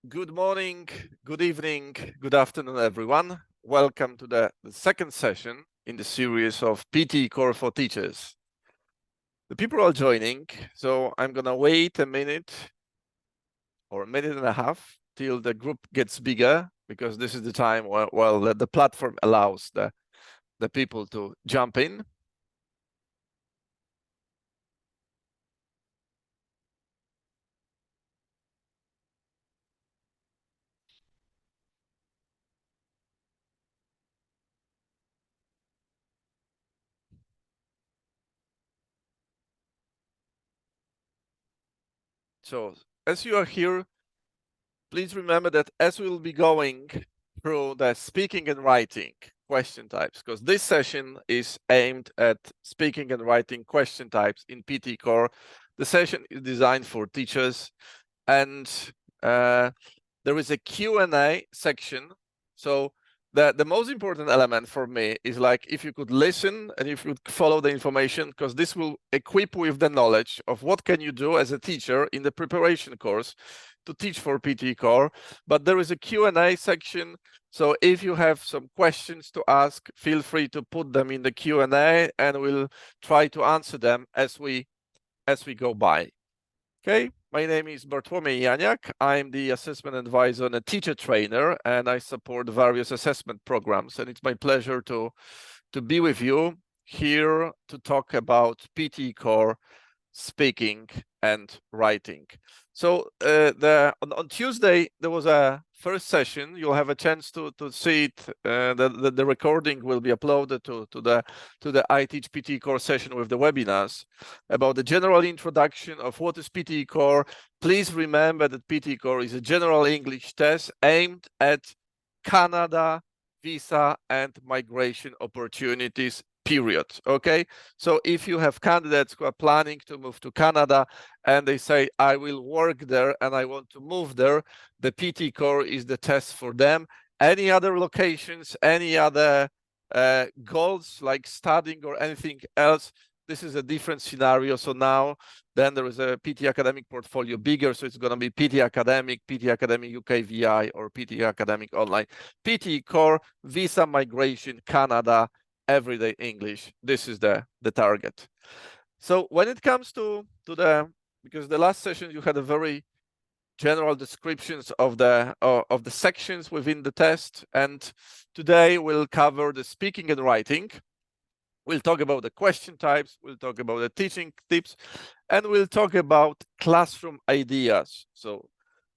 Good morning, good evening, good afternoon, everyone. Welcome to the second session in the series of PTE Core for Teachers. The people are joining, so I'm gonna wait a minute or a minute and a half till the group gets bigger, because this is the time where the platform allows the people to jump in. So as you are here, please remember that as we'll be going through the speaking and writing question types, because this session is aimed at speaking and writing question types in PTE Core. The session is designed for teachers, and there is a Q&A section. So the most important element for me is, like, if you could listen and if you could follow the information, because this will equip with the knowledge of what can you do as a teacher in the preparation course to teach for PTE Core. But there is a Q&A section, so if you have some questions to ask, feel free to put them in the Q&A, and we'll try to answer them as we go by. Okay, my name is Bartlomiej Janiek. I'm the assessment advisor and a teacher trainer, and I support various assessment programs. And it's my pleasure to be with you here to talk about PTE Core speaking and writing. So on Tuesday there was a first session. You'll have a chance to see it. The recording will be uploaded to the I Teach PTE Core session with the webinars about the general introduction of what is PTE Core. Please remember that PTE Core is a general English test aimed at Canada, visa and migration opportunities, period. Okay, so if you have candidates who are planning to move to Canada and they say, I will work there and I want to move there, the PTE Core is the test for them. Any other locations, any other goals like studying or anything else, this is a different scenario. So now then there is a PTE Academic portfolio bigger, so it's going to be PTE Academic, PTE Academic UK VI, or PTE Academic Online. PTE Core, visa, migration, Canada, everyday English. This is the target. So when it comes to because the last session you had a very general descriptions of the sections within the test, and today we'll cover the speaking and writing. We'll talk about the question types, we'll talk about the teaching tips, and we'll talk about classroom ideas. So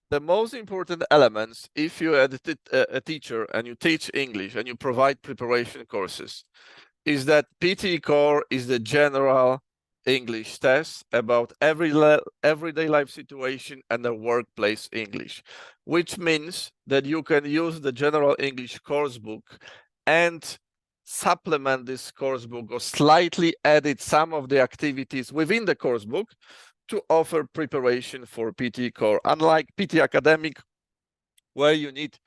the most important elements, if you're a teacher and you teach English and you provide preparation courses, is that PTE Core is the general English test about everyday life situation and the workplace English, which means that you can use the general English course book and supplement this course book or slightly edit some of the activities within the course book to offer preparation for PTE Core. Unlike PTE Academic, where you need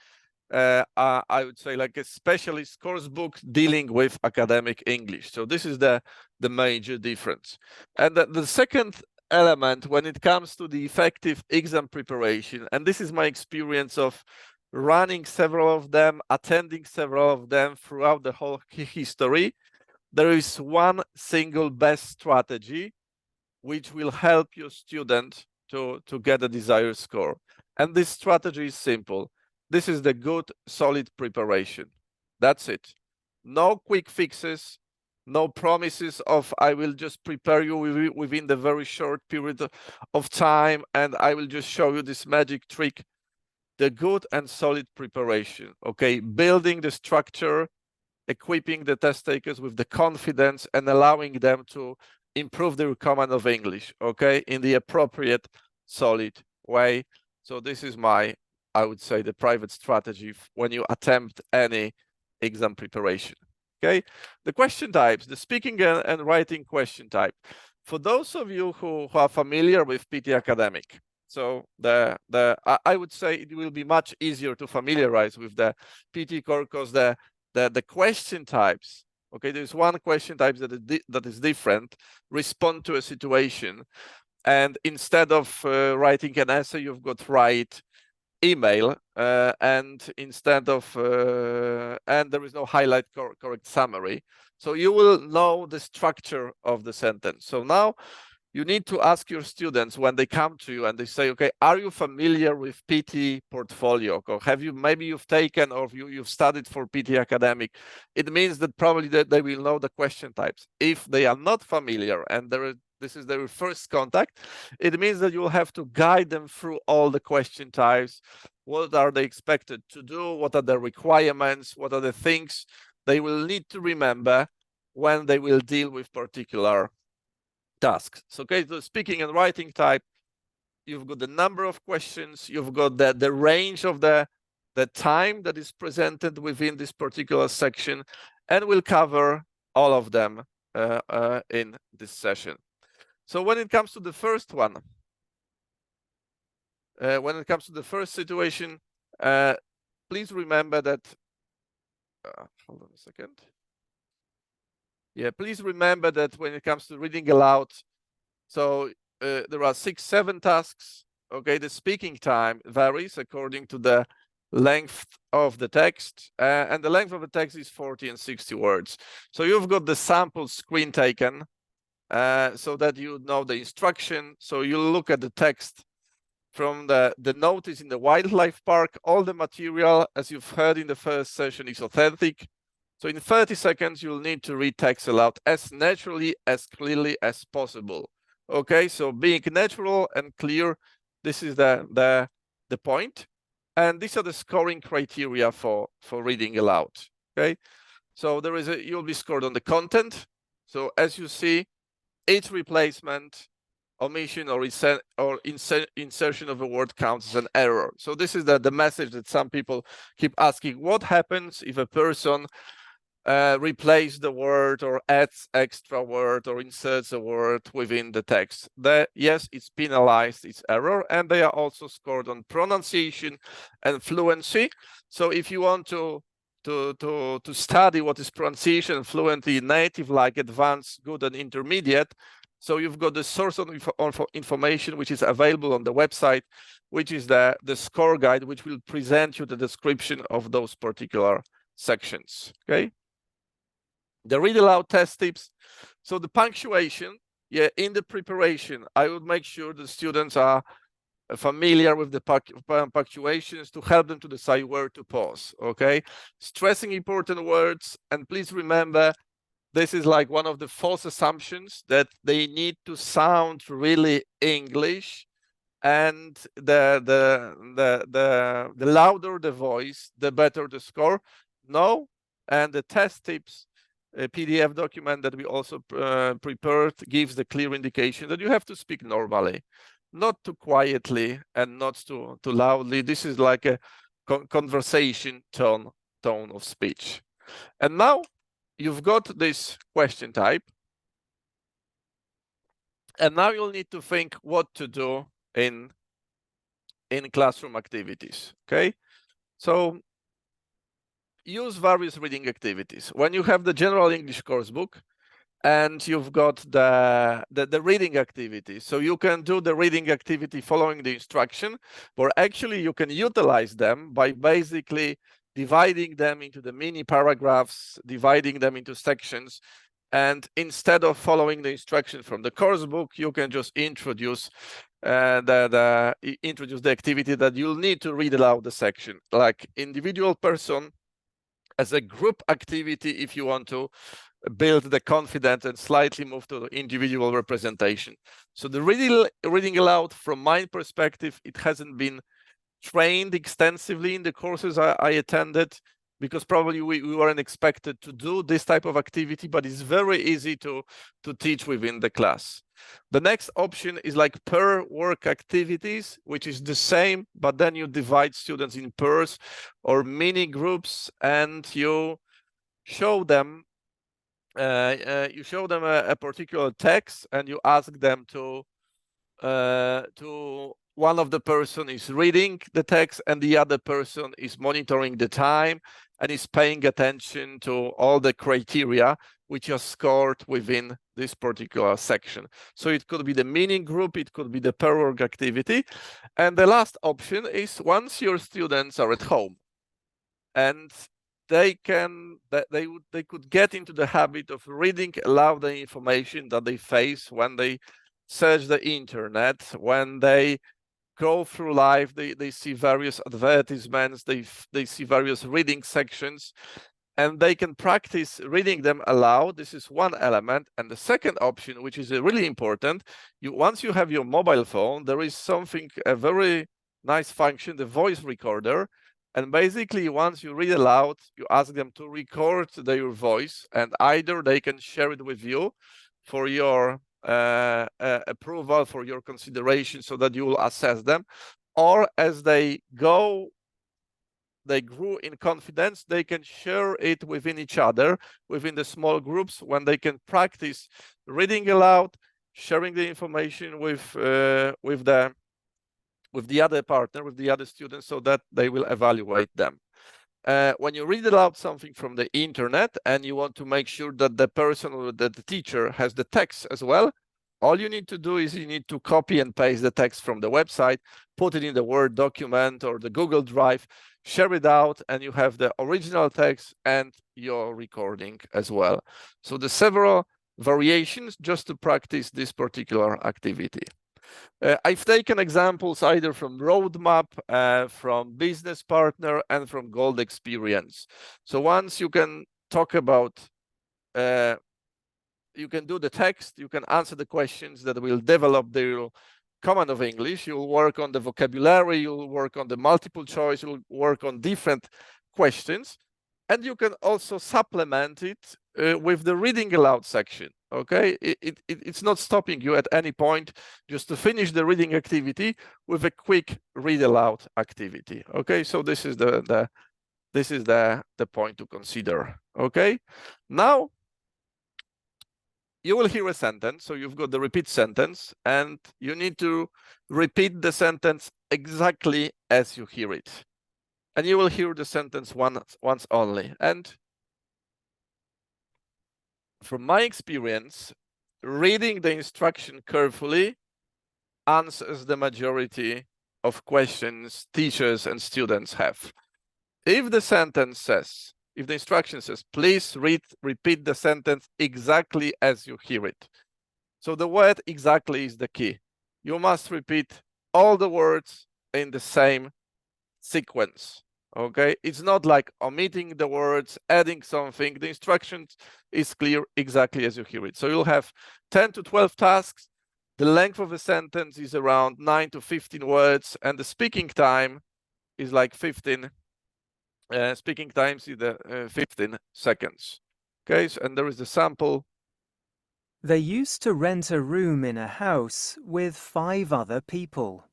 I would say like a specialist course book dealing with academic English. So this is the major difference. And the second element when it comes to the effective exam preparation, and this is my experience of running several of them, attending several of them throughout the whole history, there is one single best strategy which will help your student to get a desired score. And this strategy is simple. This is the good, solid preparation. That's it. No quick fixes, no promises of I will just prepare you within the very short period of time and I will just show you this magic trick. The good and solid preparation, okay? Building the structure, equipping the test takers with the confidence and allowing them to improve their command of English, okay, in the appropriate, solid way. So this is my, I would say, the private strategy when you attempt any exam preparation, okay? The question types, the speaking and writing question type. For those of you who are familiar with PTE Academic, so I would say it will be much easier to familiarize with the PTE Core because the question types, okay, there's one question type that is different, respond to a situation. And instead of writing an essay, you've got write email, and instead of and there is no highlight correct summary. So you will know the structure of the sentence. So now you need to ask your students when they come to you and they say, okay, are you familiar with PTE portfolio? Or have you, maybe you've taken or you've studied for PTE academic? It means that probably they will know the question types. If they are not familiar and this is their first contact, it means that you will have to guide them through all the question types. What are they expected to do? What are the requirements? What are the things they will need to remember when they will deal with particular tasks? So, okay, the speaking and writing type, you've got the number of questions, you've got the range of the time that is presented within this particular section, and we'll cover all of them in this session. So when it comes to the first one, when it comes to the first situation, please remember that, hold on a second. Yeah, please remember that when it comes to reading aloud, so there are 6-7 tasks. Okay, the speaking time varies according to the length of the text, and the length of the text is 40 and 60 words. So you've got the sample screen taken, so that you know the instruction. So you look at the text from the notice in the wildlife park. All the material, as you've heard in the first session, is authentic. So in 30 seconds, you'll need to read text aloud as naturally, as clearly as possible. Okay, so being natural and clear, this is the point. And these are the scoring criteria for reading aloud. Okay, so there is you'll be scored on the content. So as you see, each replacement, omission or insertion of a word counts as an error. So this is the message that some people keep asking: what happens if a person replace the word or adds extra word or inserts a word within the text? Yes, it's penalized, it's error, and they are also scored on pronunciation and fluency. So if you want to study what is pronunciation and fluency, native, like advanced, good, and intermediate, so you've got the source of information which is available on the website, which is the score guide, which will present you the description of those particular sections. Okay. The read aloud test tips. So the punctuation, yeah, in the preparation, I would make sure the students are familiar with the punctuations to help them to decide where to pause. Okay, stressing important words, and please remember, this is like one of the false assumptions that they need to sound really English, and the louder the voice, the better the score. No, and the test tips, a PDF document that we also prepared, gives the clear indication that you have to speak normally, not too quietly and not too loudly. This is like a conversation tone of speech. And now you've got this question type, and now you'll need to think what to do in classroom activities. Okay, so use various reading activities. When you have the general English course book and you've got the reading activity, so you can do the reading activity following the instruction, or actually you can utilize them by basically dividing them into the mini paragraphs, dividing them into sections, and instead of following the instruction from the course book, you can just introduce the activity that you'll need to read aloud the section, like individual person, as a group activity if you want to build the confidence and slightly move to the individual representation. So the reading aloud, from my perspective, it hasn't been trained extensively in the courses I attended, because probably we weren't expected to do this type of activity, but it's very easy to teach within the class. The next option is like pair work activities, which is the same, but then you divide students in pairs or mini groups, and you show them a particular text, and you ask them to one of the person is reading the text and the other person is monitoring the time and is paying attention to all the criteria. which are scored within this particular section. So it could be the meaning group, it could be the pair work activity. And the last option is once your students are at home and they could get into the habit of reading aloud the information that they face when they search the internet, when they go through life, they see various advertisements, they see various reading sections, and they can practice reading them aloud. This is one element. And the second option, which is really important, once you have your mobile phone, there is something, a very nice function, the voice recorder. And basically, once you read aloud, you ask them to record their voice, and either they can share it with you for your approval, for your consideration, so that you will assess them, or as they grew in confidence, they can share it within each other, within the small groups, when they can practice reading aloud, sharing the information with the other partner, with the other students, so that they will evaluate them. When you read aloud something from the internet and you want to make sure that the person or that the teacher has the text as well, all you need to do is you need to copy and paste the text from the website, put it in the Word document or the Google Drive, share it out, and you have the original text and your recording as well. So the several variations just to practice this particular activity. I've taken examples either from Roadmap, from Business Partner, and from Gold Experience. So once you can talk about, you can do the text, you can answer the questions that will develop the command of English, you'll work on the vocabulary, you'll work on the multiple choice, you'll work on different questions, and you can also supplement it with the reading aloud section. Okay, it's not stopping you at any point just to finish the reading activity with a quick read aloud activity. Okay, so this is the point to consider. Okay, now you will hear a sentence, so you've got the repeat sentence, and you need to repeat the sentence exactly as you hear it. And you will hear the sentence once only. And from my experience, reading the instruction carefully answers the majority of questions teachers and students have. If the sentence says, if the instruction says, please repeat the sentence exactly as you hear it. So the word exactly is the key. You must repeat all the words in the same sequence. Okay, it's not like omitting the words, adding something. The instructions is clear exactly as you hear it. So you'll have 10 to 12 tasks. The length of a sentence is around 9 to 15 words, and the speaking time is like 15. Speaking times is 15 seconds. Okay, so, and there is the sample. They used to rent a room in a house with 5 other people.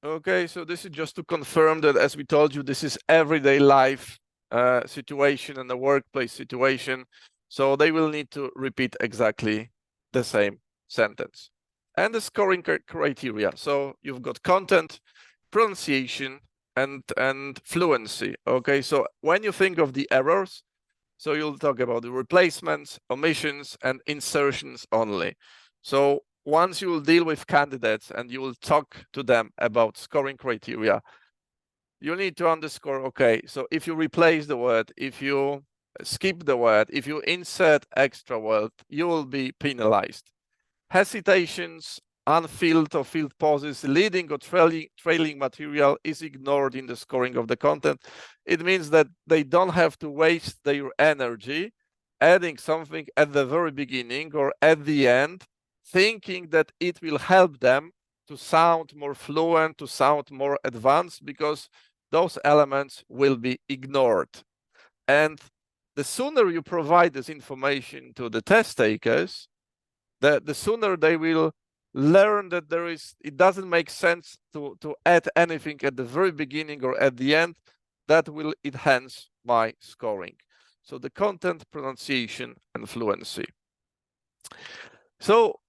Okay, so this is just to confirm that, as we told you, this is everyday life situation and the workplace situation. So they will need to repeat exactly the same sentence. And the scoring criteria. So you've got content, pronunciation, and fluency. Okay, so when you think of the errors, so you'll talk about the replacements, omissions, and insertions only. So once you will deal with candidates and you will talk to them about scoring criteria, you need to underscore, okay, so if you replace the word, if you skip the word, if you insert extra word, you will be penalized. Hesitations, unfilled or filled pauses, leading or trailing material is ignored in the scoring of the content. It means that they don't have to waste their energy adding something at the very beginning or at the end, thinking that it will help them to sound more fluent, to sound more advanced, because those elements will be ignored. And the sooner you provide this information to the test takers, the sooner they will learn that it doesn't make sense to add anything at the very beginning or at the end. That will enhance my scoring. So the content, pronunciation, and fluency. So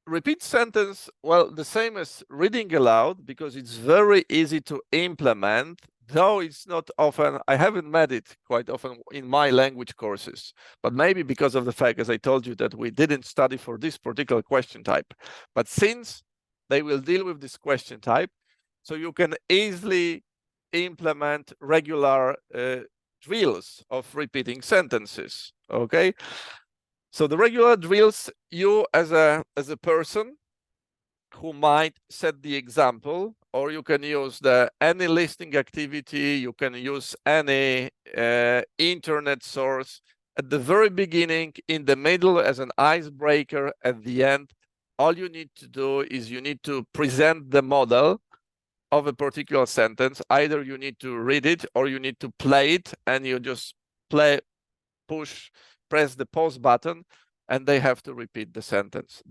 repeat sentence, well, the same as reading aloud, because it's very easy to implement, though it's not often, I haven't met it quite often in my language courses, but maybe because of the fact, as I told you, that we didn't study for this particular question type. But since they will deal with this question type, so you can easily implement regular drills of repeating sentences, okay? So the regular drills, you as a person who might set the example, or you can use any listening activity, you can use any internet source at the very beginning, in the middle as an icebreaker, at the end. All you need to do is you need to present the model of a particular sentence. Either you need to read it or you need to play it, and you just press the pause button, and they have to repeat the sentence.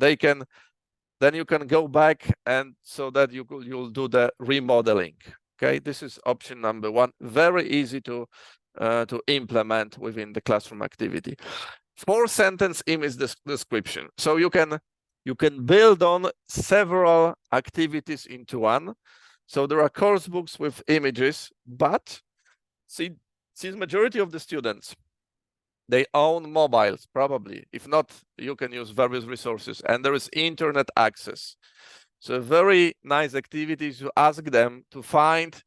Then you can go back, and so that you'll do the remodeling. Okay, this is option number one. Very easy to implement within the classroom activity. 4-sentence image description. So you can build on several activities into one. So there are course books with images, but since majority of the students, they own mobiles, probably. If not, you can use various resources, and there is internet access. So a very nice activity is to ask them to find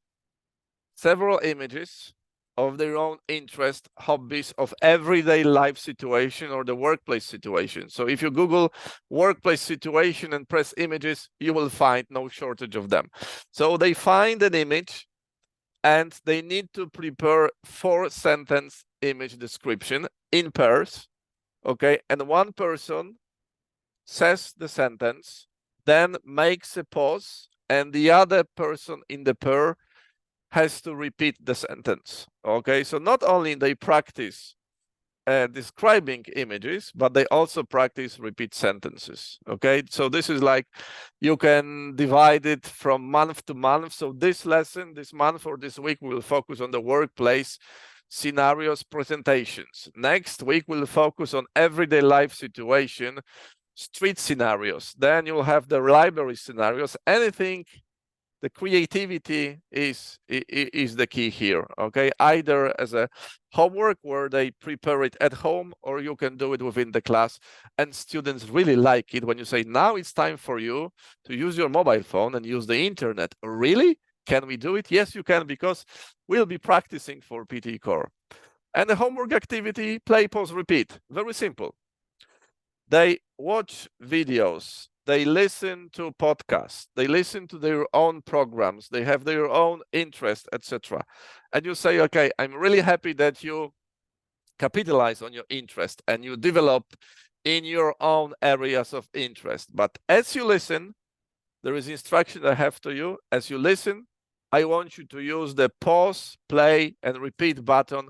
several images of their own interest, hobbies, of everyday life situation or the workplace situation. So if you Google workplace situation and press images, you will find no shortage of them. So they find an image, and they need to prepare 4-sentence image description in pairs, okay? And one person says the sentence, then makes a pause, and the other person in the pair has to repeat the sentence, okay? So not only they practice describing images, but they also practice repeat sentences, okay? So this is like, you can divide it from month to month. So this lesson, this month or this week, will focus on the workplace scenarios presentations. Next week, we'll focus on everyday life situation, street scenarios. Then you'll have the library scenarios. Anything, the creativity is the key here, okay? Either as a homework where they prepare it at home, or you can do it within the class, and students really like it when you say, now it's time for you to use your mobile phone and use the internet. Really? Can we do it? Yes, you can, because we'll be practicing for PTE Core. And the homework activity, play, pause, repeat. Very simple. They watch videos, they listen to podcasts, they listen to their own programs, they have their own interest, etc. And you say, okay, I'm really happy that you capitalize on your interest and you develop in your own areas of interest. But as you listen, there is instruction I have to you. As you listen, I want you to use the pause, play, and repeat button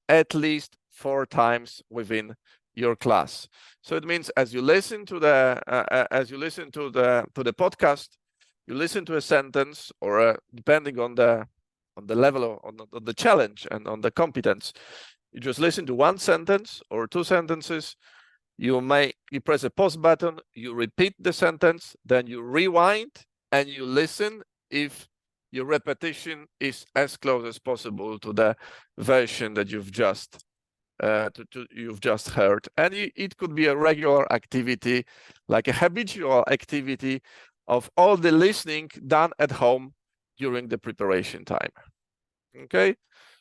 at least 4 times within your class. So it means as you listen to the podcast, you listen to a sentence, or depending on the level of the challenge and on the competence, you just listen to 1 sentence or 2 sentences. You press a pause button, you repeat the sentence, then you rewind and you listen if your repetition is as close as possible to the version that you've just heard. And it could be a regular activity, like a habitual activity of all the listening done at home during the preparation time. Okay,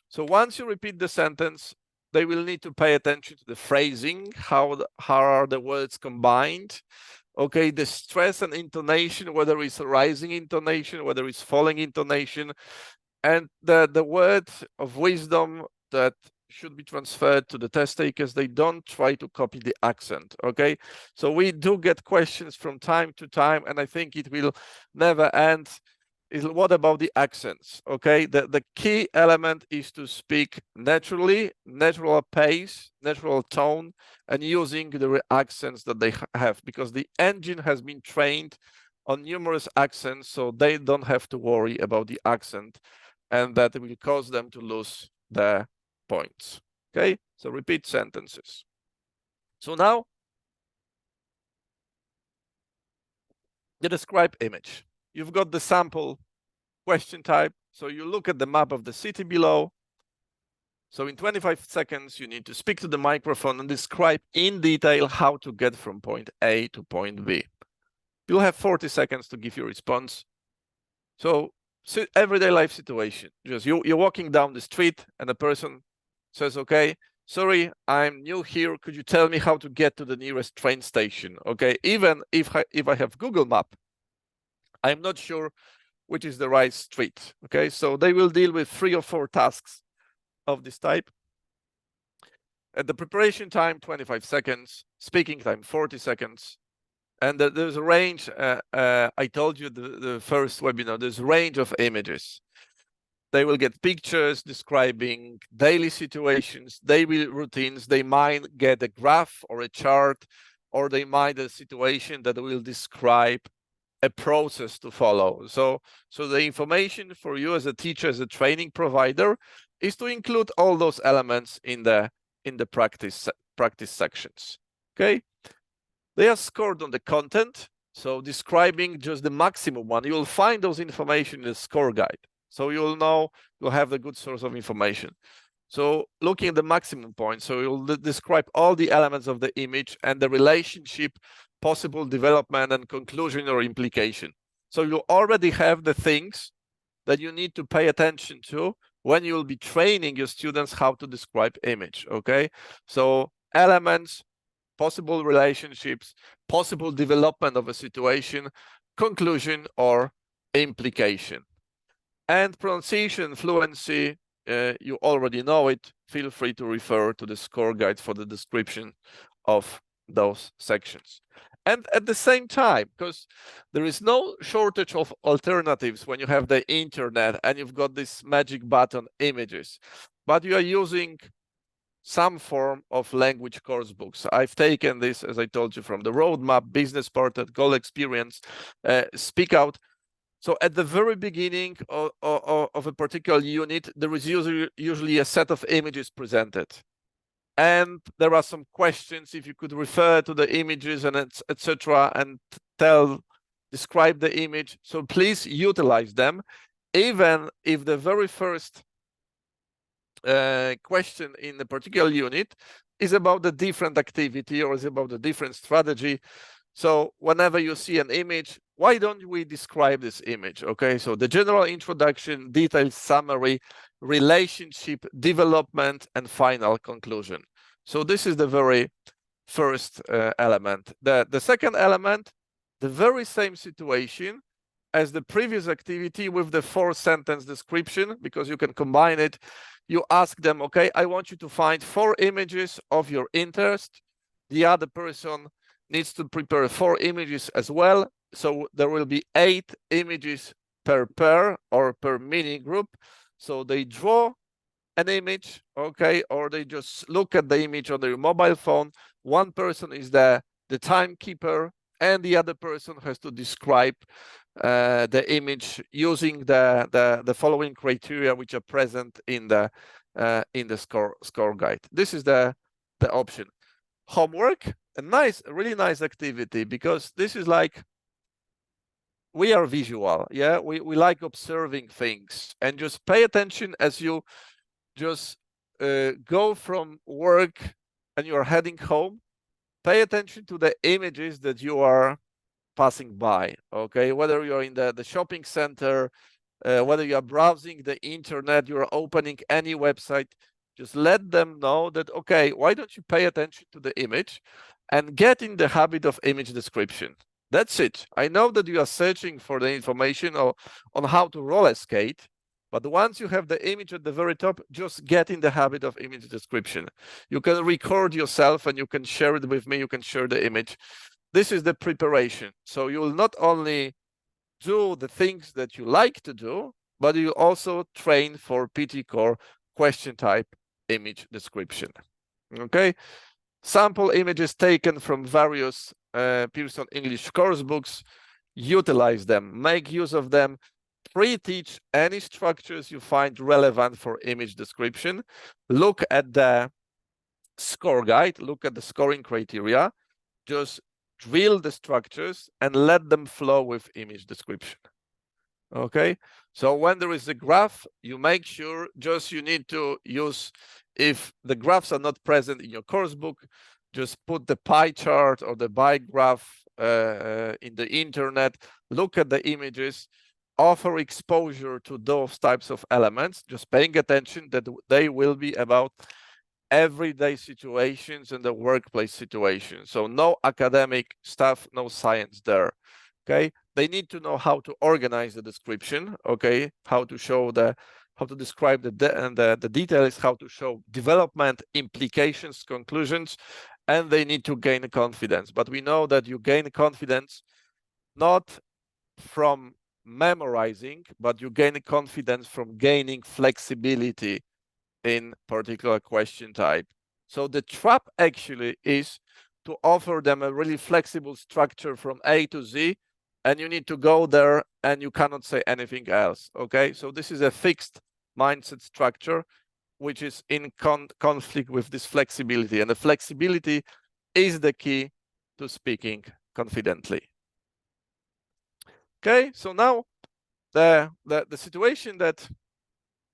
so once you repeat the sentence, they will need to pay attention to the phrasing, how are the words combined, okay, the stress and intonation, whether it's a rising intonation, whether it's falling intonation, and the word of wisdom that should be transferred to the test takers, they don't try to copy the accent, okay? So we do get questions from time to time, and I think it will never end. What about the accents? Okay, the key element is to speak naturally, natural pace, natural tone, and using the accents that they have, because the engine has been trained on numerous accents, so they don't have to worry about the accent, and that will cause them to lose their points. Okay, so repeat sentences. So now, the describe image. You've got the sample question type. So you look at the map of the city below. So in 25 seconds, you need to speak to the microphone and describe in detail how to get from point A to point B. You'll have 40 seconds to give your response. So everyday life situation, just you're walking down the street and a person says, okay, sorry, I'm new here. Could you tell me how to get to the nearest train station? Okay, even if I have Google Map, I'm not sure which is the right street. Okay, so they will deal with 3 or 4 tasks of this type. At the preparation time, 25 seconds, speaking time, 40 seconds. And there's a range, I told you the first webinar, there's a range of images. They will get pictures describing daily situations, daily routines. They might get a graph or a chart, or they might a situation that will describe a process to follow. So the information for you as a teacher, as a training provider, is to include all those elements in the practice sections. Okay, they are scored on the content. So describing just the maximum one, you will find those information in the score guide. So you'll know, you'll have the good source of information. So looking at the maximum point, so you'll describe all the elements of the image and the relationship, possible development and conclusion or implication. So you already have the things that you need to pay attention to when you'll be training your students how to describe image, okay? So elements, possible relationships, possible development of a situation, conclusion or implication. And pronunciation, fluency, you already know it. Feel free to refer to the score guide for the description of those sections. And at the same time, because there is no shortage of alternatives when you have the internet and you've got this magic button images, but you are using some form of language course books. I've taken this, as I told you, from the roadmap, business portal, goal experience, speak out. So at the very beginning of a particular unit, there is usually a set of images presented. And there are some questions, if you could refer to the images and etc. and describe the image. So please utilize them, even if the very first question in a particular unit is about a different activity or is about a different strategy. So whenever you see an image, why don't we describe this image? Okay, so the general introduction, detailed summary, relationship, development, and final conclusion. So this is the very first element. The second element, the very same situation as the previous activity with the 4-sentence description, because you can combine it. You ask them, okay, I want you to find 4 images of your interest. The other person needs to prepare 4 images as well. So there will be 8 images per pair or per mini group. So they draw an image, okay, or they just look at the image on their mobile phone. One person is the timekeeper, and the other person has to describe the image using the following criteria which are present in the score guide. This is the option. Homework, a really nice activity, because this is like, we are visual, yeah, we like observing things, and just pay attention as you just go from work and you're heading home. Pay attention to the images that you are passing by, okay, whether you're in the shopping center, whether you are browsing the internet, you're opening any website. Just let them know that, okay, why don't you pay attention to the image and get in the habit of image description. That's it. I know that you are searching for the information on how to roller skate, but once you have the image at the very top, just get in the habit of image description. You can record yourself and you can share it with me. You can share the image. This is the preparation. So you will not only do the things that you like to do, but you also train for PTE Core question type image description. Okay, sample images taken from various Pearson English course books. Utilize them, make use of them, pre-teach any structures you find relevant for image description. Look at the score guide, look at the scoring criteria, just drill the structures and let them flow with image description. Okay, so when there is a graph, you make sure just you need to use, if the graphs are not present in your course book, just put the pie chart or the bar graph in the internet, look at the images, offer exposure to those types of elements, just paying attention that they will be about everyday situations and the workplace situation. So no academic stuff, no science there. Okay, they need to know how to organize the description. Okay, how to show how to describe the details, how to show development, implications, conclusions, and they need to gain confidence. But we know that you gain confidence not from memorizing, but you gain confidence from gaining flexibility in particular question type. So the trap actually is to offer them a really flexible structure from A to Z, and you need to go there and you cannot say anything else. Okay, so this is a fixed mindset structure which is in conflict with this flexibility, and the flexibility is the key to speaking confidently. Okay, so now the situation that,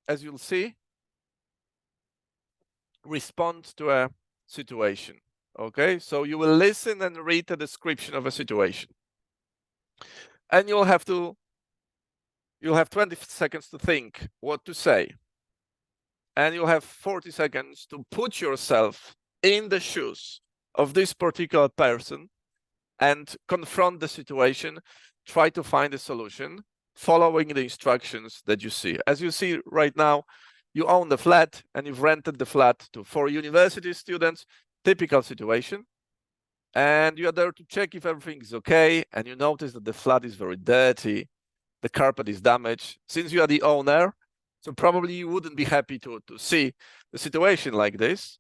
as you'll see, respond to a situation. Okay, so you will listen and read a description of a situation, and you'll have 20 seconds to think what to say, and you'll have 40 seconds to put yourself in the shoes of this particular person and confront the situation, try to find a solution following the instructions that you see. As you see right now, you own the flat and you've rented the flat for university students, typical situation. And you are there to check if everything is okay, and you notice that the flat is very dirty, the carpet is damaged. Since you are the owner, so probably you wouldn't be happy to see the situation like this.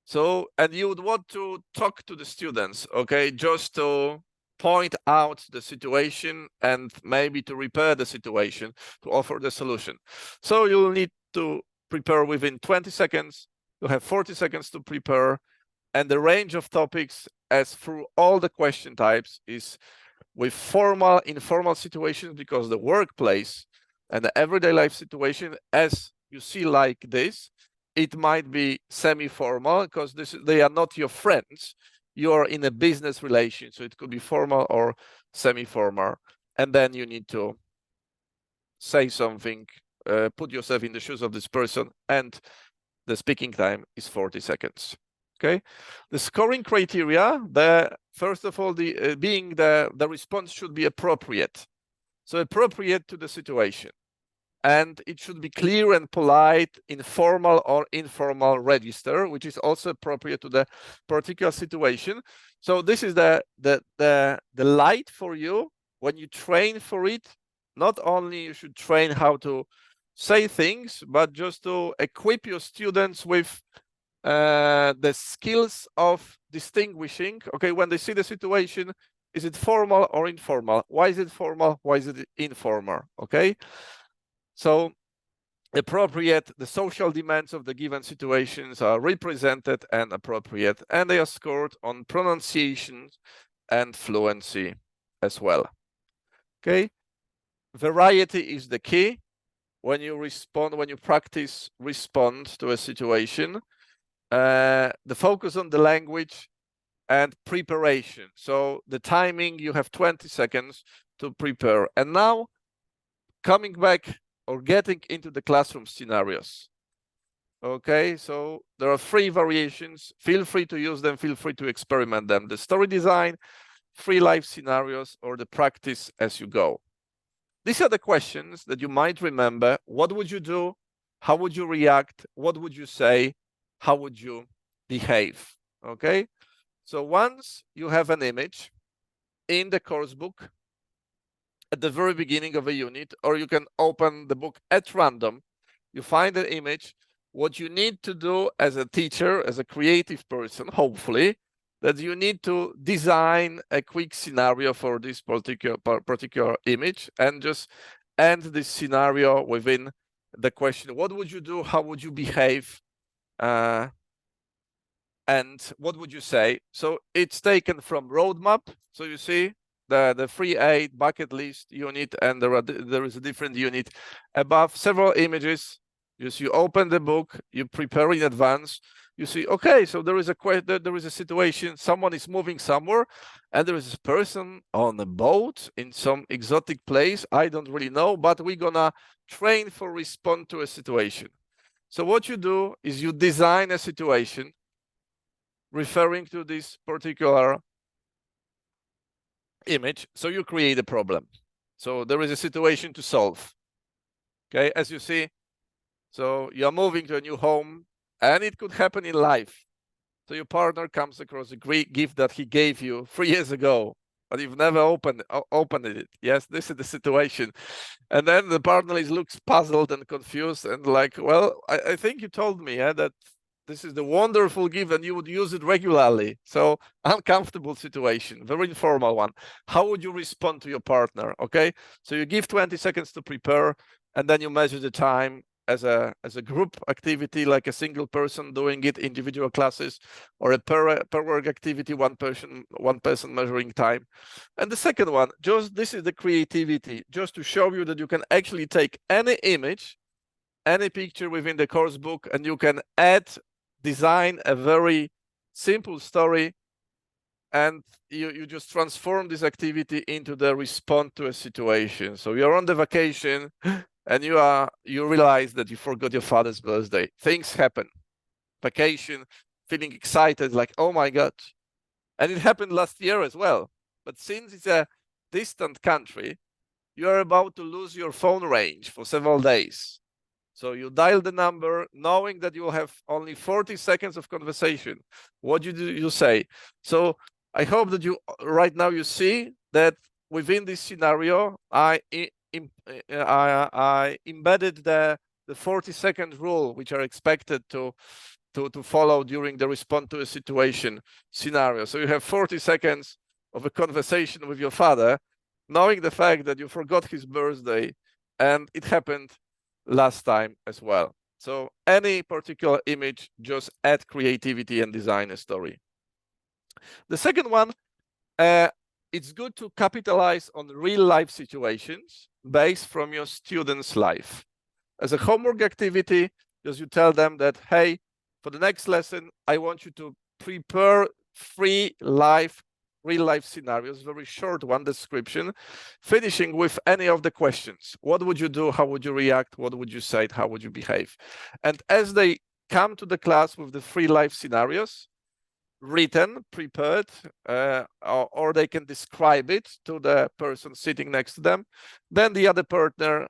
So, and you would want to talk to the students, okay, just to point out the situation and maybe to repair the situation, to offer the solution. So you'll need to prepare within 20 seconds, you have 40 seconds to prepare, and the range of topics as through all the question types is with formal, informal situations, because the workplace and the everyday life situation, as you see like this, it might be semi-formal because they are not your friends. You are in a business relation, so it could be formal or semi-formal. And then you need to say something, put yourself in the shoes of this person, and the speaking time is 40 seconds. Okay, the scoring criteria, first of all, the response should be appropriate. So appropriate to the situation. And it should be clear and polite in formal or informal register, which is also appropriate to the particular situation. So this is the light for you when you train for it. Not only you should train how to say things, but just to equip your students with the skills of distinguishing, okay, when they see the situation, is it formal or informal? Why is it formal? Why is it informal? Okay, so appropriate, the social demands of the given situations are represented and appropriate, and they are scored on pronunciation and fluency as well. Okay, variety is the key. When you practice respond to a situation, the focus on the language and preparation. So the timing, you have 20 seconds to prepare. And now coming back or getting into the classroom scenarios. Okay, so there are 3 variations. Feel free to use them, feel free to experiment them. The story design, 3 life scenarios, or the practice as you go. These are the questions that you might remember. What would you do? How would you react? What would you say? How would you behave? Okay, so once you have an image in the course book at the very beginning of a unit, or you can open the book at random, you find an image. What you need to do as a teacher, as a creative person, hopefully, that you need to design a quick scenario for this particular image and just end this scenario within the question, what would you do? How would you behave? And what would you say? So it's taken from roadmap. So you see, the free aid bucket list unit, and there is a different unit above, several images. You open the book, you prepare in advance, you see, okay, so there is a situation, someone is moving somewhere, and there is a person on a boat in some exotic place, I don't really know, but we're gonna train for respond to a situation. So what you do is you design a situation referring to this particular image, so you create a problem. So there is a situation to solve. Okay, as you see, so you're moving to a new home, and it could happen in life. So your partner comes across a great gift that he gave you 3 years ago, but you've never opened it. Yes, this is the situation. And then the partner looks puzzled and confused and like, well, I think you told me that this is the wonderful gift and you would use it regularly. So uncomfortable situation, very informal one. How would you respond to your partner? Okay, so you give 20 seconds to prepare, and then you measure the time as a group activity, like a single person doing it, individual classes, or a per work activity, one person measuring time. And the second one, just this is the creativity, just to show you that you can actually take any image, any picture within the course book, and you can design a very simple story, and you just transform this activity into the response to a situation. So you're on the vacation and you realize that you forgot your father's birthday. Things happen. Vacation, feeling excited, like, oh my God. And it happened last year as well. But since it's a distant country, you are about to lose your phone range for several days. So you dial the number knowing that you will have only 40 seconds of conversation. What do you say? So I hope that you right now you see that within this scenario, I embedded the 40-second rule, which are expected to follow during the response to a situation scenario. So you have 40 seconds of a conversation with your father, knowing the fact that you forgot his birthday, and it happened last time as well. So any particular image, just add creativity and design a story. The second one, it's good to capitalize on real life situations based from your student's life. As a homework activity, just you tell them that, hey, for the next lesson, I want you to prepare 3 real life scenarios, very short one description, finishing with any of the questions. What would you do? How would you react? What would you say? How would you behave? And as they come to the class with the 3 life scenarios, written, prepared, or they can describe it to the person sitting next to them, then the other partner,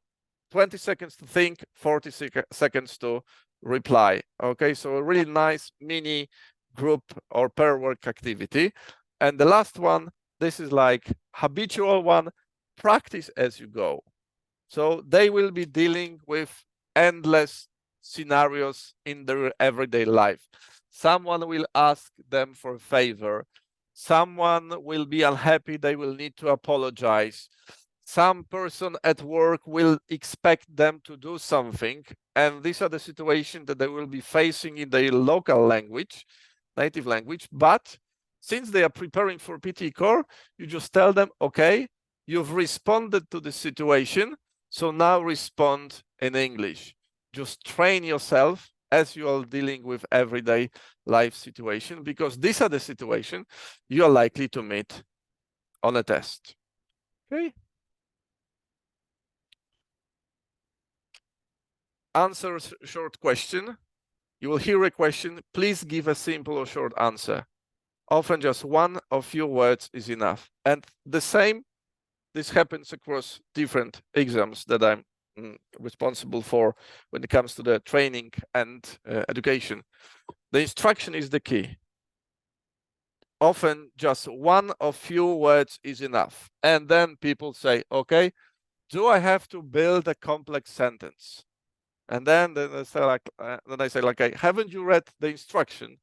20 seconds to think, 40 seconds to reply. Okay, so a really nice mini group or pair work activity. And the last one, this is like habitual one, practice as you go. So they will be dealing with endless scenarios in their everyday life. Someone will ask them for a favor. Someone will be unhappy, they will need to apologize. Some person at work will expect them to do something, and these are the situations that they will be facing in their local language, native language. But since they are preparing for PTE Core, you just tell them, okay, you've responded to the situation, so now respond in English. Just train yourself as you are dealing with everyday life situation, because these are the situations you are likely to meet on a test. Okay. Answer short question. You will hear a question. Please give a simple or short answer. Often just one or few words is enough. And the same, this happens across different exams that I'm responsible for when it comes to the training and education. The instruction is the key. Often just one or few words is enough. And then people say, okay, do I have to build a complex sentence? And then I say like, okay, haven't you read the instruction?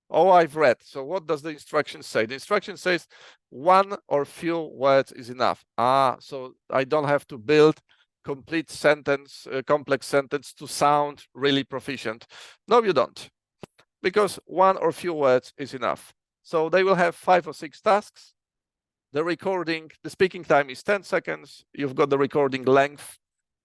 Oh, I've read. So what does the instruction say? The instruction says one or few words is enough. So I don't have to build complete sentence, complex sentence to sound really proficient. No, you don't, because one or few words is enough. So they will have 5 or 6 tasks. the speaking time is 10 seconds. You've got the recording length,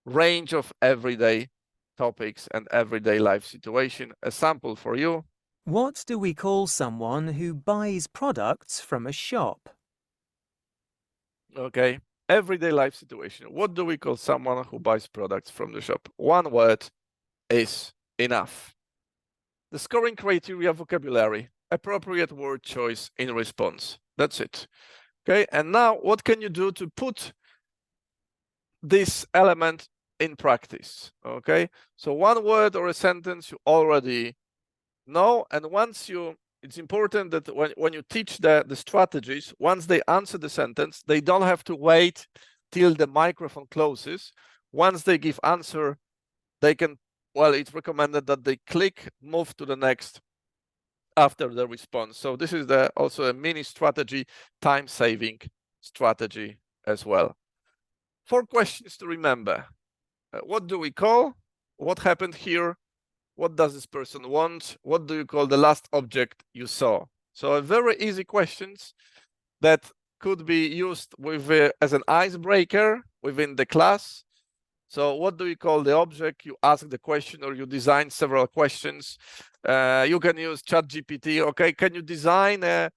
range of everyday topics and everyday life situation. A sample for you. What do we call someone who buys products from a shop? Okay, everyday life situation. What do we call someone who buys products from the shop? One word is enough. The scoring criteria: vocabulary, appropriate word choice in response. That's it. Okay, and now what can you do to put this element in practice? Okay, so one word or a sentence you already know, and once you, it's important that when you teach the strategies, once they answer the sentence, they don't have to wait till the microphone closes. Once they give answer, they can, well, it's recommended that they click, move to the next after the response. So this is also a mini strategy, time-saving strategy as well. 4 questions to remember. What do we call? What happened here? What does this person want? What do you call the last object you saw? So very easy questions that could be used with as an icebreaker within the class. So what do you call the object? You ask the question, or you design several questions. You can use ChatGPT. Okay, can you design 10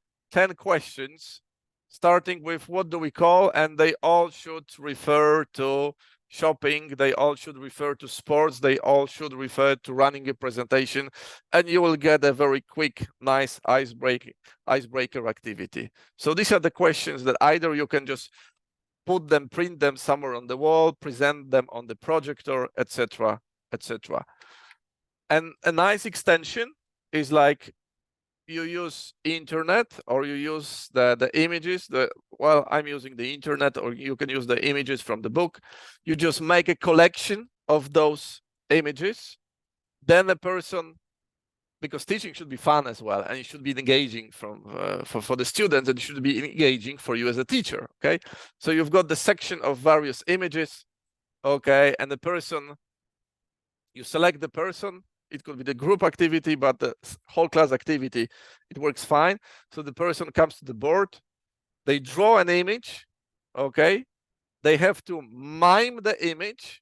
questions starting with what do we call? And they all should refer to shopping. They all should refer to sports. They all should refer to running a presentation. And you will get a very quick, nice icebreaker activity. So these are the questions that either you can just put them, print them somewhere on the wall, present them on the projector, etc., etc. And a nice extension is like you use internet, or you use the images. Well, I'm using the internet, or you can use the images from the book. You just make a collection of those images. Then the person, because teaching should be fun as well, and it should be engaging for the students, and it should be engaging for you as a teacher. Okay, so you've got the section of various images. Okay, and the person, you select the person. It could be the group activity, but the whole class activity, it works fine. So the person comes to the board, they draw an image. Okay, they have to mime the image,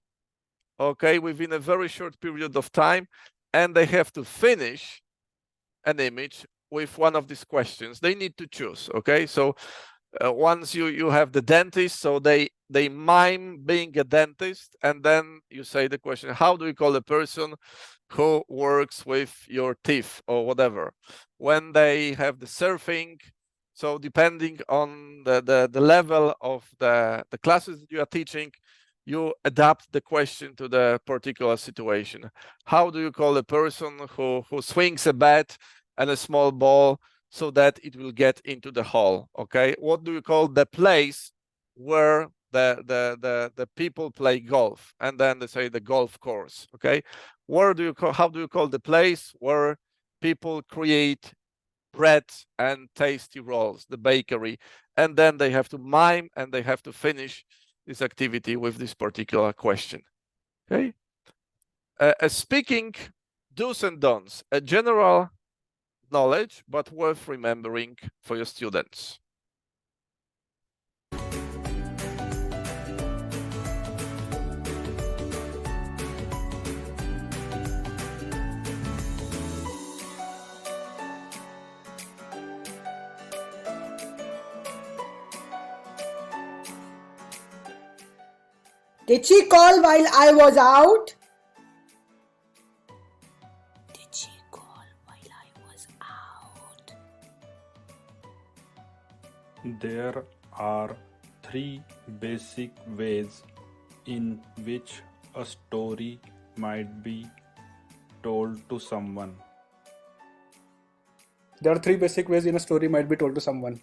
okay, within a very short period of time, and they have to finish an image with one of these questions. They need to choose. Okay, so once you have the dentist, so they mime being a dentist, and then you say the question: how do you call a person who works with your teeth, or whatever? When they have the surfing, so depending on the level of the classes that you are teaching, you adapt the question to the particular situation. How do you call a person who swings a bat and a small ball so that it will get into the hole? Okay, what do you call the place where the people play golf? And then they say the golf course. Okay, how do you call the place where people create bread and tasty rolls, the bakery? And then they have to mime, and they have to finish this activity with this particular question. Okay, speaking do's and don'ts, a general knowledge, but worth remembering for your students. Did she call while I was out? Did she call while I was out? There are 3 basic ways in which a story might be told to someone. There are 3 basic ways in a story might be told to someone.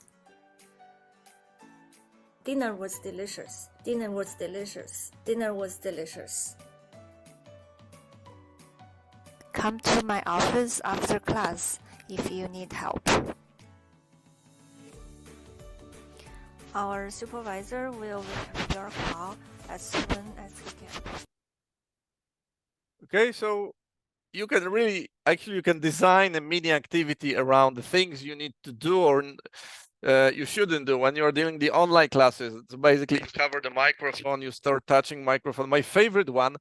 Dinner was delicious. Dinner was delicious. Dinner was delicious. Come to my office after class if you need help. Our supervisor will return your call as soon as he can. Okay, so you can really, actually, you can design a mini activity around the things you need to do, or you shouldn't do when you're doing the online classes. It's basically you cover the microphone, you start touching microphone. My favorite one,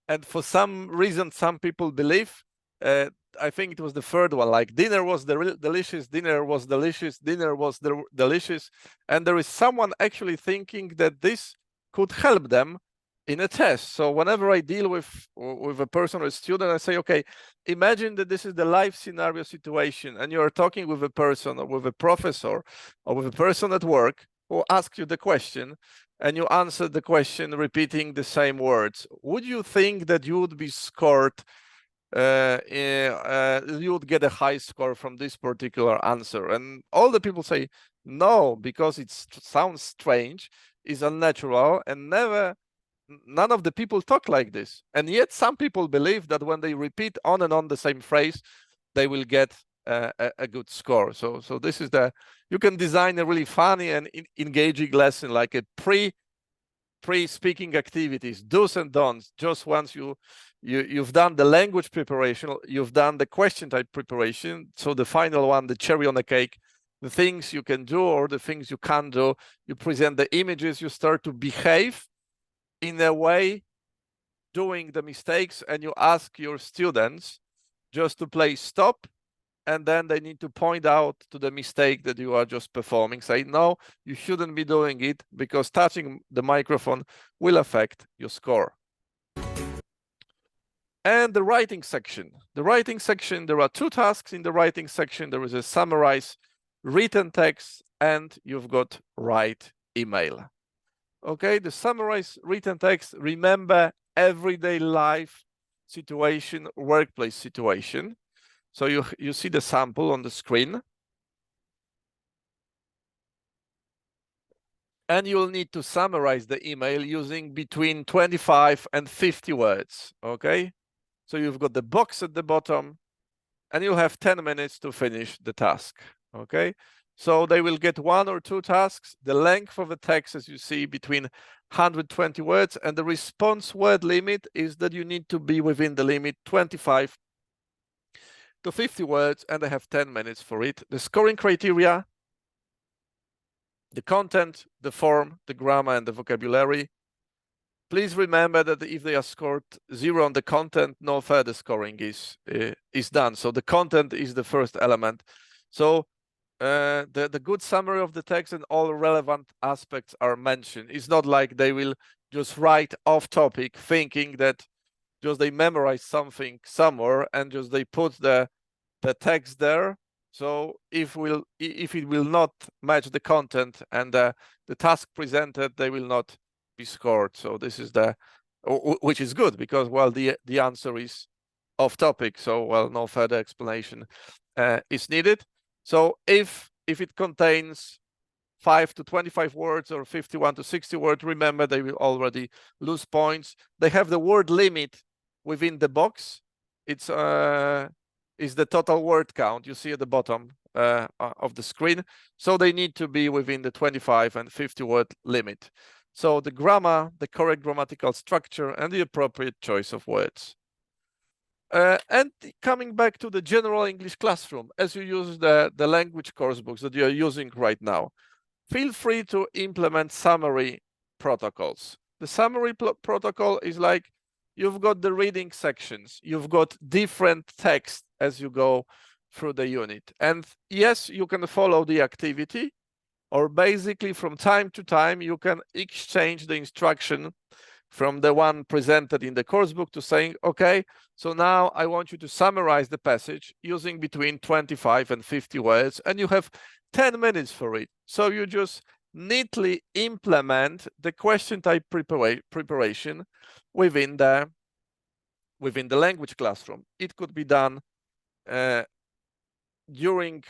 and for some reason, some people believe, I think it was the third one, like dinner was delicious, dinner was delicious, dinner was delicious. And there is someone actually thinking that this could help them in a test. So whenever I deal with a person or a student, I say, okay, imagine that this is the life scenario situation and you're talking with a person or with a professor or with a person at work who asks you the question and you answer the question repeating the same words. Would you think that you would be scored, you would get a high score from this particular answer? And all the people say, no, because it sounds strange, is unnatural, and none of the people talk like this. And yet some people believe that when they repeat on and on the same phrase, they will get a good score. So this is you can design a really funny and engaging lesson, like a pre-speaking activities, do's and don'ts. Just once you've done the language preparation, you've done the question type preparation. So the final one, the cherry on the cake, the things you can do or the things you can't do, you present the images, you start to behave in a way doing the mistakes, and you ask your students just to play stop, and then they need to point out to the mistake that you are just performing. Say, no, you shouldn't be doing it because touching the microphone will affect your score. And the writing section. The writing section, there are two tasks in the writing section. There is a summarize written text, and you've got write email. Okay, the summarize written text, remember everyday life situation, workplace situation. So you see the sample on the screen. And you'll need to summarize the email using between 25 and 50 words, okay? So you've got the box at the bottom, and you'll have 10 minutes to finish the task, okay? So they will get 1 or 2 tasks. The length of the text, as you see, between 120 words, and the response word limit is that you need to be within the limit 25 to 50 words, and they have 10 minutes for it. The scoring criteria, the content, the form, the grammar, and the vocabulary. Please remember that if they are scored 0 on the content, no further scoring is done. So the content is the first element. So the good summary of the text and all relevant aspects are mentioned. It's not like they will just write off topic thinking that just they memorize something somewhere and just they put the text there. So if it will not match the content and the task presented, they will not be scored. So this is which is good because, well, the answer is off topic. So, well, no further explanation is needed. So if it contains 5 to 25 words or 51 to 60 words, remember they will already lose points. They have the word limit within the box. It's is the total word count you see at the bottom of the screen. So they need to be within the 25 and 50 word limit. So the grammar, the correct grammatical structure, and the appropriate choice of words. And coming back to the general English classroom, as you use the language course books that you're using right now, feel free to implement summary protocols. The summary protocol is like you've got the reading sections, you've got different text as you go through the unit. And yes, you can follow the activity, or basically from time to time, you can exchange the instruction from the one presented in the course book to saying, okay, so now I want you to summarize the passage using between 25 and 50 words, and you have 10 minutes for it. So you just neatly implement the question type preparation within the language classroom. It could be done during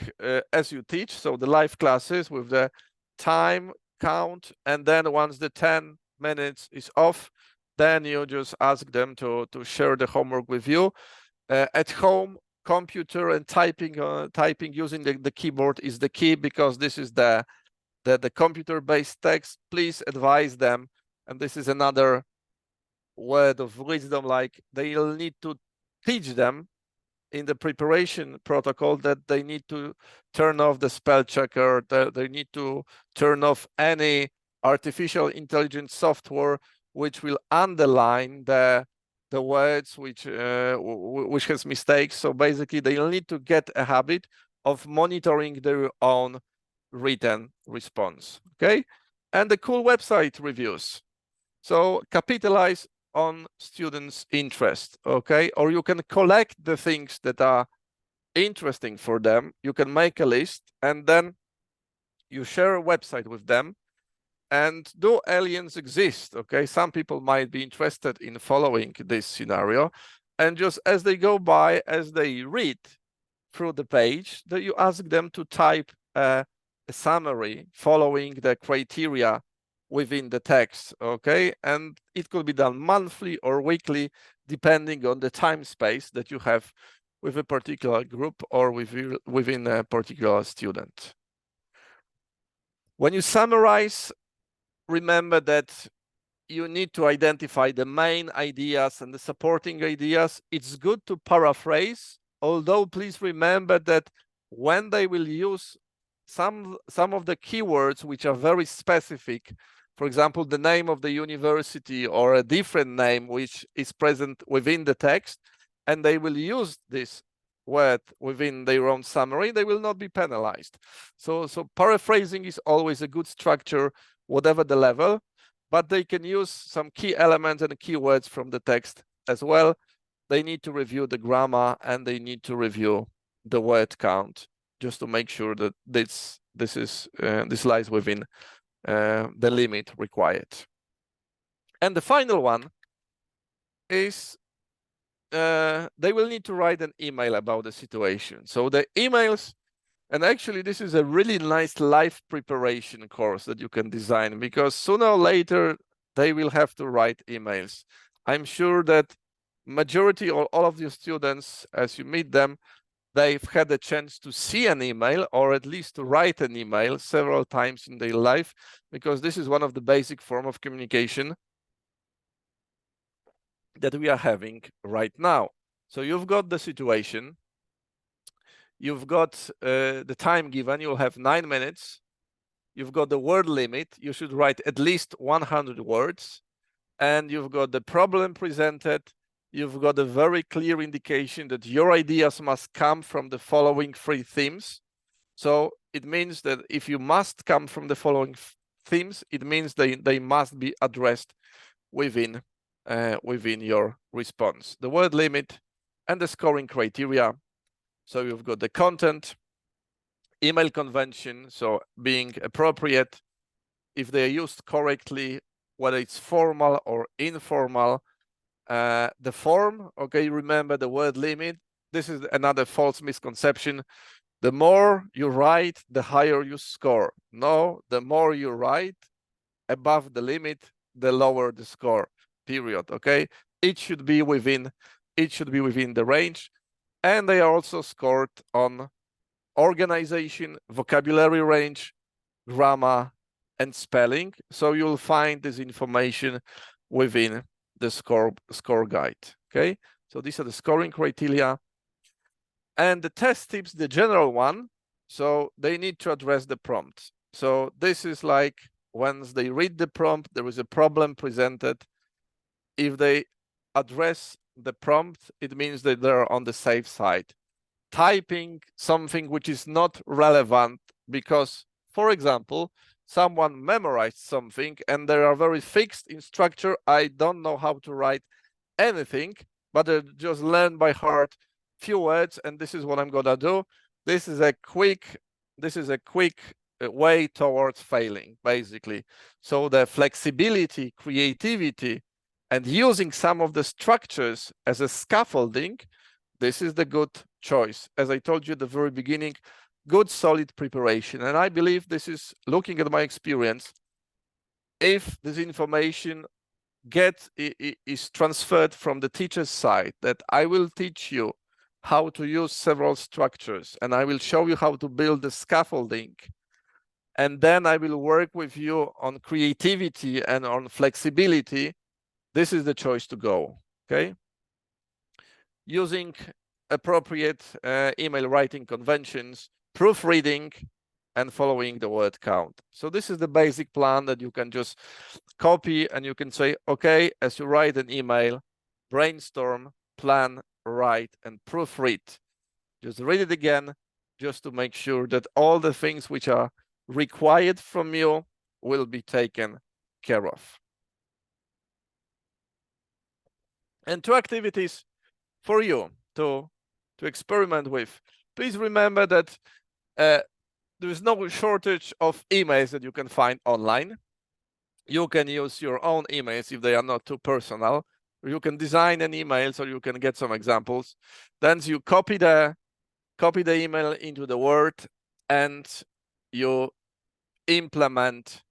as you teach, so the live classes with the time count, and then once the 10 minutes is off, then you just ask them to share the homework with you. At home, computer and typing using the keyboard is the key, because this is the computer-based text. Please advise them, and this is another word of wisdom, like they'll need to teach them in the preparation protocol that they need to turn off the spell checker, they need to turn off any artificial intelligence software which will underline the words which has mistakes. So basically they'll need to get a habit of monitoring their own written response. Okay, and the cool website reviews. So capitalize on students' interest, okay? Or you can collect the things that are interesting for them. You can make a list and then you share a website with them. And do aliens exist, okay? Some people might be interested in following this scenario. And just as they go by, as they read through the page, that you ask them to type a summary following the criteria within the text, okay? And it could be done monthly or weekly, depending on the time space that you have with a particular group or within a particular student. When you summarize, remember that you need to identify the main ideas and the supporting ideas. It's good to paraphrase, although please remember that when they will use some of the keywords which are very specific, for example, the name of the university or a different name which is present within the text, and they will use this word within their own summary, they will not be penalized. So paraphrasing is always a good structure, whatever the level, but they can use some key elements and keywords from the text as well. They need to review the grammar and they need to review the word count just to make sure that this lies within the limit required. And the final one is they will need to write an email about the situation. So the emails, and actually this is a really nice live preparation course that you can design, because sooner or later they will have to write emails. I'm sure that majority or all of your students, as you meet them, they've had a chance to see an email or at least to write an email several times in their life, because this is one of the basic form of communication that we are having right now. So you've got the situation, you've got the time given, you'll have 9 minutes, you've got the word limit, you should write at least 100 words, and you've got the problem presented, you've got a very clear indication that your ideas must come from the following 3 themes. So it means that if you must come from the following themes, it means they must be addressed within your response. The word limit and the scoring criteria. So you've got the content, email convention, so being appropriate, if they are used correctly, whether it's formal or informal. The form, okay, remember the word limit. This is another false misconception. The more you write, the higher you score. No, the more you write above the limit, the lower the score, period, okay? It should be within the range. And they are also scored on organization, vocabulary range, grammar, and spelling. So you'll find this information within the score guide, okay? So these are the scoring criteria. And the test tips, the general one, so they need to address the prompt. So this is like once they read the prompt, there is a problem presented. If they address the prompt, it means that they're on the safe side. Typing something which is not relevant because, for example, someone memorized something and they are very fixed in structure. I don't know how to write anything, but they just learn by heart few words, and this is what I'm gonna do. This is a quick way towards failing, basically. So the flexibility, creativity, and using some of the structures as a scaffolding, this is the good choice. As I told you at the very beginning, good solid preparation. And I believe this is, looking at my experience, if this information is transferred from the teacher's side, that I will teach you how to use several structures and I will show you how to build the scaffolding, and then I will work with you on creativity and on flexibility, this is the choice to go, okay? Using appropriate email writing conventions, proofreading, and following the word count. So this is the basic plan that you can just copy, and you can say, okay, as you write an email, brainstorm, plan, write, and proofread. Just read it again, just to make sure that all the things which are required from you will be taken care of. And 2 activities for you to experiment with. Please remember that there is no shortage of emails that you can find online. You can use your own emails if they are not too personal. You can design an email so you can get some examples. Then you copy the email into the Word, and you implement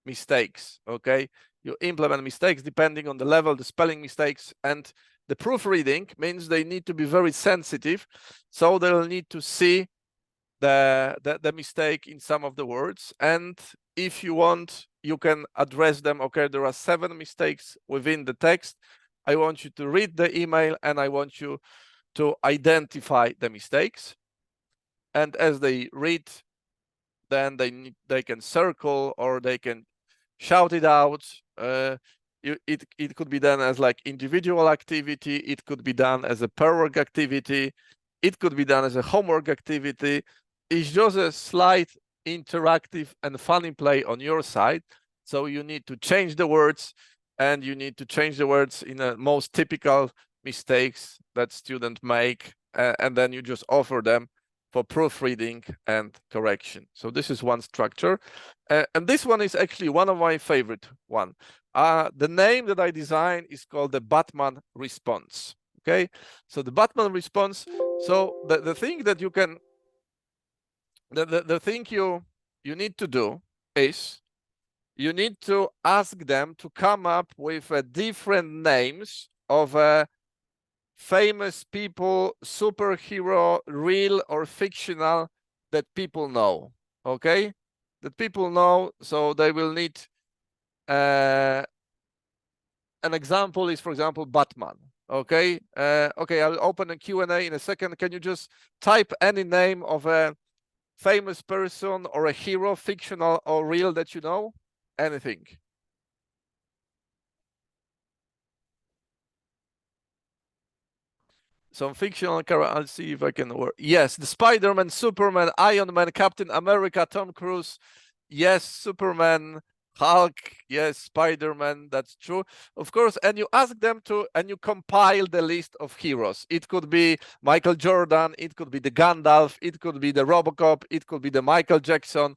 mistakes. Okay, you implement mistakes depending on the level, the spelling mistakes, and the proofreading means they need to be very sensitive, so they'll need to see the mistake in some of the words. And if you want, you can address them. Okay, there are 7 mistakes within the text. I want you to read the email, and I want you to identify the mistakes. And as they read, then they can circle, or they can shout it out. It could be done as like individual activity. It could be done as a pair work activity. It could be done as a homework activity. It's just a slight interactive and funny play on your side. So you need to change the words, and you need to change the words in the most typical mistakes that students make, and then you just offer them for proofreading and correction. So this is one structure. And this one is actually one of my favorite one. The name that I designed is called the Batman response. Okay, so the Batman response. So the thing that you can, the thing you need to do is you need to ask them to come up with different names of famous people, superhero, real or fictional, that people know. Okay, that people know. So they will need an example is, for example, Batman. Okay, okay, I'll open a Q&A in a second. Can you just type any name of a famous person or a hero, fictional or real, that you know? Anything. Some fictional character. I'll see if I can work. Yes, the Spider-Man, Superman, Iron Man, Captain America, Tom Cruise. Yes, Superman, Hulk. Yes, Spider-Man. That's true. Of course, and you ask them to, and you compile the list of heroes. It could be Michael Jordan. It could be the Gandalf. It could be the Robocop. It could be the Michael Jackson.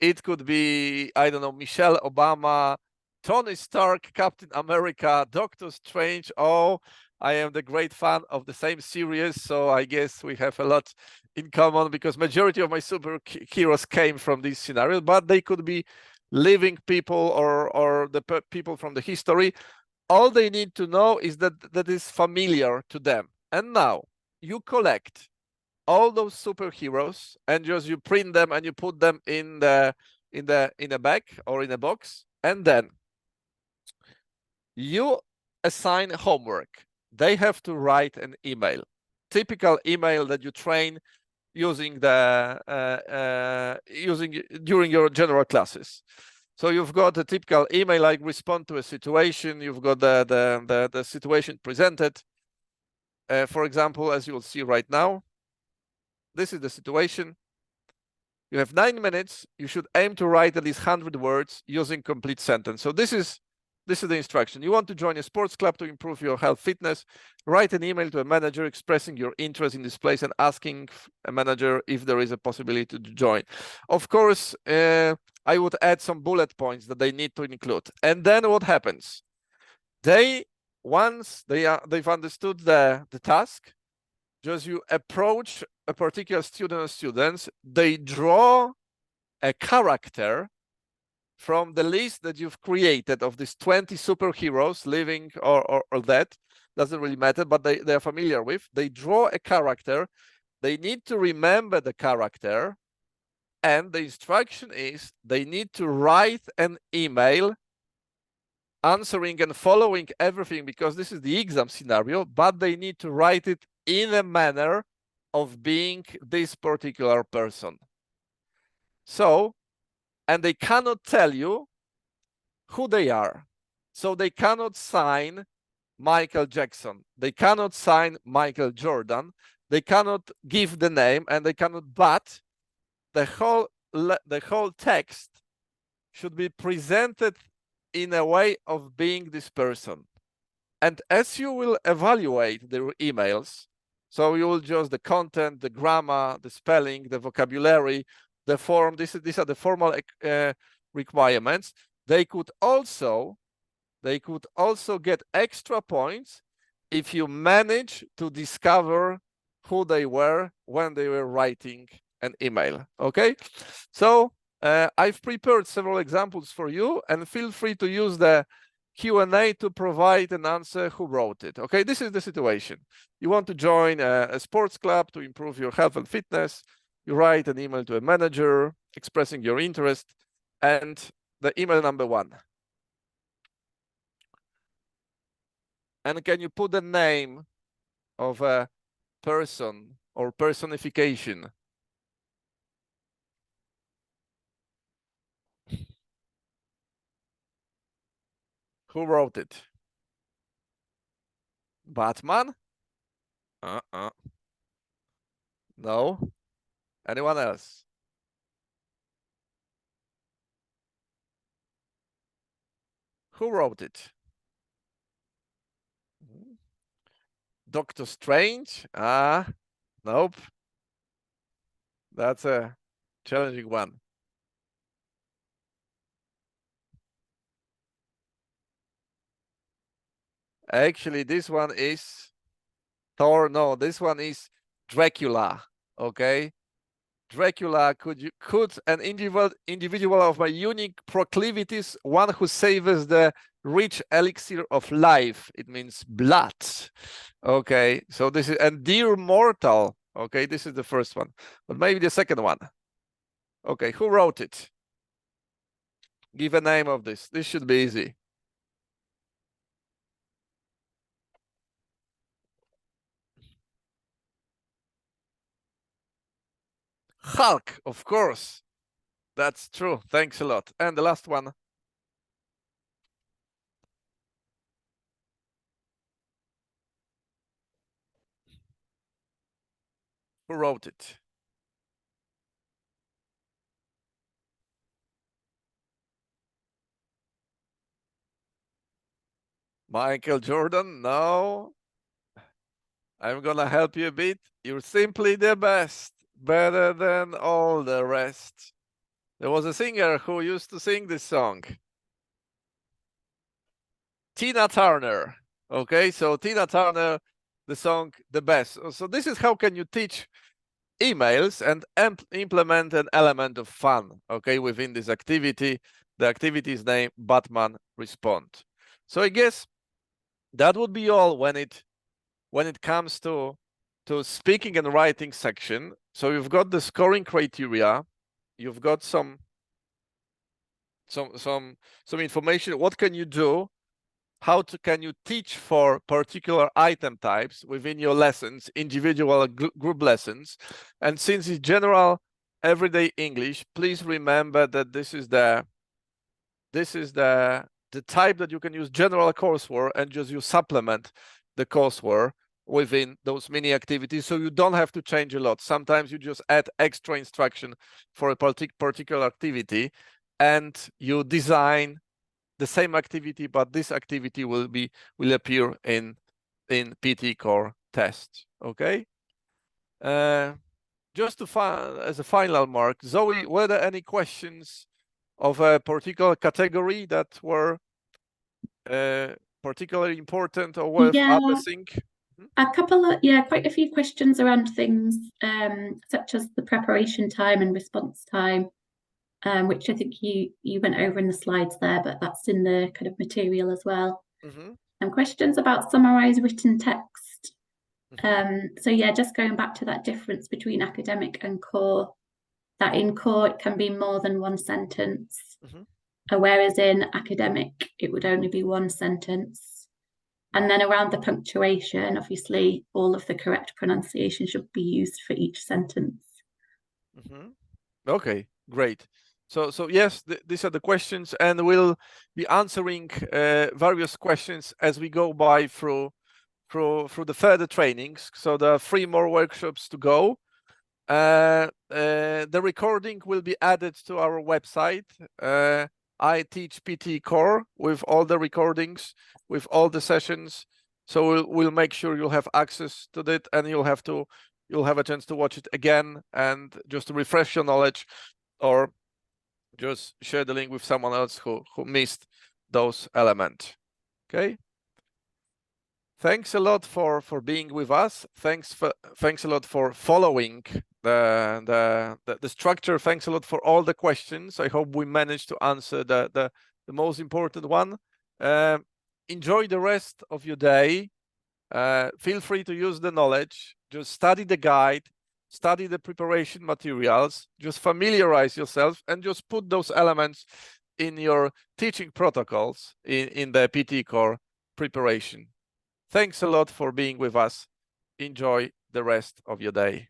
It could be, I don't know, Michelle Obama, Tony Stark, Captain America, Doctor Strange. Oh, I am the great fan of the same series, so I guess we have a lot in common, because majority of my superheroes came from these scenarios, but they could be living people or the people from the history. All they need to know is that is familiar to them. And now you collect all those superheroes, and just you print them and you put them in a bag or in a box, and then you assign homework. They have to write an email, typical email that you train using during your general classes. So you've got a typical email like respond to a situation. You've got the situation presented. For example, as you will see right now, this is the situation. You have 9 minutes. You should aim to write at least 100 words using complete sentence. So this is the instruction. You want to join a sports club to improve your health fitness. Write an email to a manager expressing your interest in this place and asking a manager if there is a possibility to join. Of course, I would add some bullet points that they need to include. And then what happens? Once they've understood the task, just you approach a particular student or students, they draw a character from the list that you've created of these 20 superheroes, living or dead, doesn't really matter, but they are familiar with. They draw a character. They need to remember the character. And the instruction is they need to write an email answering and following everything, because this is the exam scenario, but they need to write it in a manner of being this particular person. So, and they cannot tell you who they are. So they cannot sign Michael Jackson. They cannot sign Michael Jordan. They cannot give the name, and they cannot, but the whole text should be presented in a way of being this person. And as you will evaluate their emails, so you will just the content, the grammar, the spelling, the vocabulary, the form, these are the formal requirements. They could also get extra points if you manage to discover who they were when they were writing an email. Okay, so I've prepared several examples for you, and feel free to use the Q&A to provide an answer who wrote it. Okay, this is the situation. You want to join a sports club to improve your health and fitness. You write an email to a manager expressing your interest, and the email number 1. And can you put the name of a person or personification? Who wrote it? Batman? No. Anyone else? Who wrote it? Doctor Strange? Nope. That's a challenging one. Actually, this one is Thor. No, this one is Dracula. Okay. Dracula, could an individual of my unique proclivities, one who savors the rich elixir of life. It means blood. Okay, so this is, and dear mortal. Okay, this is the first one, but maybe the second one. Okay, who wrote it? Give a name of this. This should be easy. Hulk, of course. That's true. Thanks a lot. And the last one. Who wrote it? Michael Jordan? No. I'm gonna help you a bit. You're simply the best, better than all the rest. There was a singer who used to sing this song. Tina Turner. Okay, so Tina Turner, the song The Best. So this is how can you teach emails and implement an element of fun, okay, within this activity. The activity is named Batman Respond. So I guess that would be all when it comes to speaking and writing section. So you've got the scoring criteria, you've got some information. What can you do? How can you teach for particular item types within your lessons, individual group lessons? And since it's general everyday English, please remember that this is the type that you can use general courseware, and just you supplement the courseware within those mini activities, so you don't have to change a lot. Sometimes you just add extra instruction for a particular activity, and you design the same activity, but this activity will appear in PTE Core test. Okay. Just to as a final mark, Zoe, were there any questions of a particular category that were particularly important or worth addressing? A couple of, quite a few questions around things such as the preparation time and response time, which I think you went over in the slides there, but that's in the kind of material as well. And questions about summarized written text. So yeah, just going back to that difference between academic and core, that in core it can be more than one sentence, whereas in academic it would only be one sentence. And then around the punctuation, obviously, all of the correct pronunciation should be used for each sentence. Okay, great. So yes, these are the questions, and we'll be answering various questions as we go by through the further trainings. So there are 3 more workshops to go. The recording will be added to our website. I teach PTE Core with all the recordings, with all the sessions. So we'll make sure you'll have access to it, and you'll have a chance to watch it again and just to refresh your knowledge, or just share the link with someone else who missed those elements. Okay. Thanks a lot for being with us. Thanks a lot for following the structure. Thanks a lot for all the questions. I hope we managed to answer the most important one. Enjoy the rest of your day. Feel free to use the knowledge. Just study the guide, study the preparation materials, just familiarize yourself, and just put those elements in your teaching protocols in the PTE Core preparation. Thanks a lot for being with us. Enjoy the rest of your day.